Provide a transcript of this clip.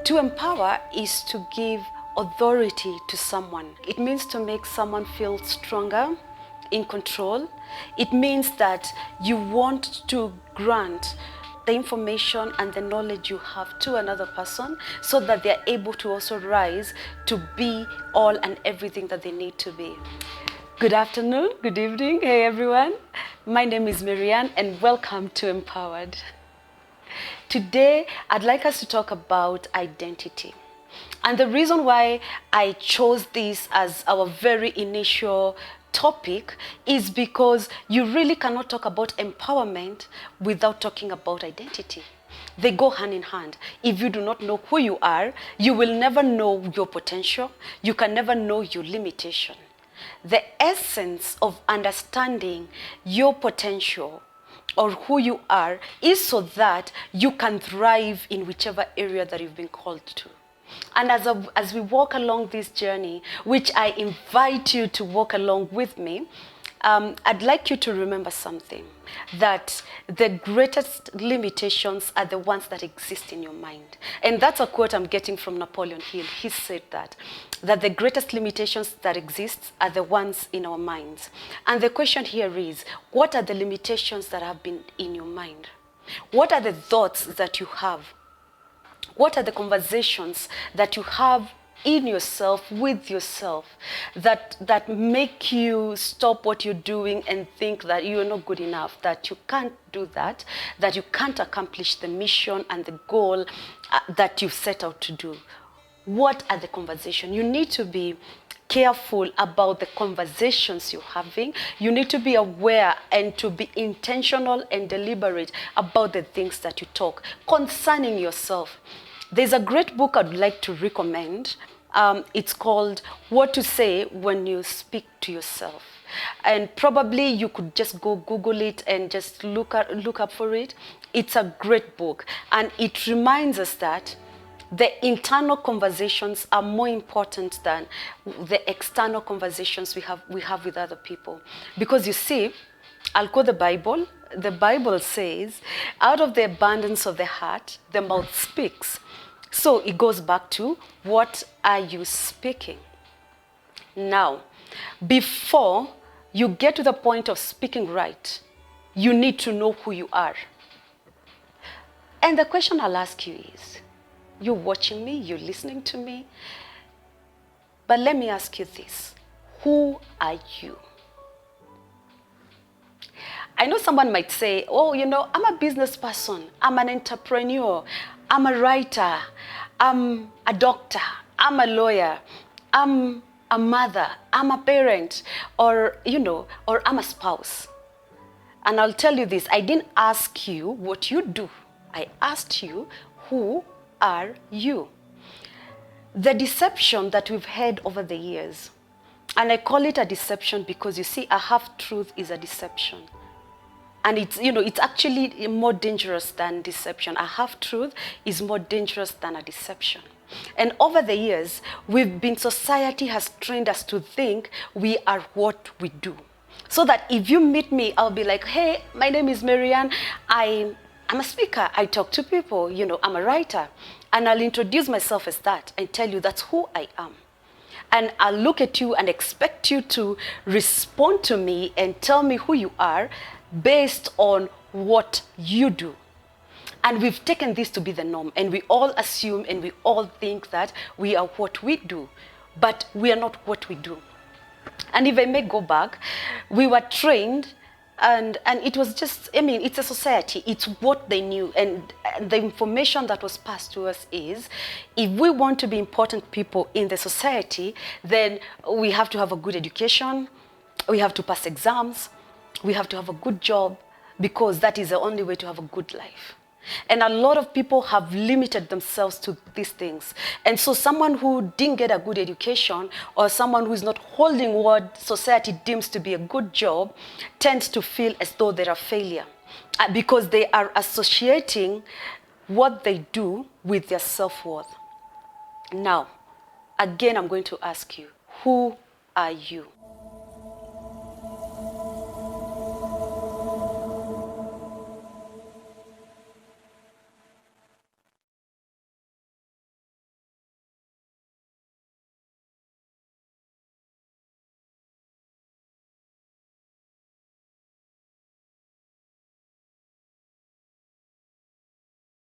To empower is to give authority to someone. It means to make someone feel stronger, in control. It means that you want to grant the information and the knowledge you have to another person so that they're able to also rise to be all and everything that they need to be. Good afternoon, good evening, hey everyone. My name is Marianne and welcome to Empowered. Today, I'd like us to talk about identity. And the reason why I chose this as our very initial topic is because you really cannot talk about empowerment without talking about identity. They go hand in hand. If you do not know who you are, you will never know your potential. You can never know your limitation. The essence of understanding your potential or who you are is so that you can thrive in whichever area that you've been called to. And as we walk along this journey, which I invite you to walk along with me, I'd like you to remember something, that the greatest limitations are the ones that exist in your mind. And that's a quote I'm getting from Napoleon Hill. He said that the greatest limitations that exist are the ones in our minds. And the question here is, what are the limitations that have been in your mind? What are the thoughts that you have? What are the conversations that you have in yourself, with yourself, that make you stop what you're doing and think that you're not good enough, that you can't do that you can't accomplish the mission and the goal that you've set out to do? What are the conversations? You need to be careful about the conversations you're having. You need to be aware and to be intentional and deliberate about the things that you talk concerning yourself. There's a great book I'd like to recommend. It's called What to Say When You Speak to Yourself. And probably you could just go Google it and just look up for it. It's a great book. And it reminds us that the internal conversations are more important than the external conversations we have with other people. Because you see, I'll quote the Bible. The Bible says, out of the abundance of the heart, the mouth speaks. So it goes back to, what are you speaking? Now, before you get to the point of speaking right, you need to know who you are. And the question I'll ask you is, you're watching me, you're listening to me, but let me ask you this. Who are you? I know someone might say, oh, I'm a business person, I'm an entrepreneur, I'm a writer, I'm a doctor, I'm a lawyer, I'm a mother, I'm a parent, or I'm a spouse. And I'll tell you this, I didn't ask you what you do. I asked you, who are you? The deception that we've had over the years, and I call it a deception because you see, a half-truth is a deception. And it's actually more dangerous than deception. A half-truth is more dangerous than a deception. And over the years, society has trained us to think we are what we do. So that if you meet me, I'll be like, hey, my name is Marianne. I'm a speaker. I talk to people. I'm a writer. And I'll introduce myself as that and tell you that's who I am. And I'll look at you and expect you to respond to me and tell me who you are based on what you do. And we've taken this to be the norm, and we all assume and we all think that we are what we do, but we are not what we do. And if I may go back, we were trained, and it was just, it's a society, it's what they knew, and the information that was passed to us is, if we want to be important people in the society, then we have to have a good education, we have to pass exams, we have to have a good job, because that is the only way to have a good life. And a lot of people have limited themselves to these things. And so someone who didn't get a good education, or someone who is not holding what society deems to be a good job, tends to feel as though they're a failure, because they are associating what they do with their self-worth. Now, again, I'm going to ask you, who are you?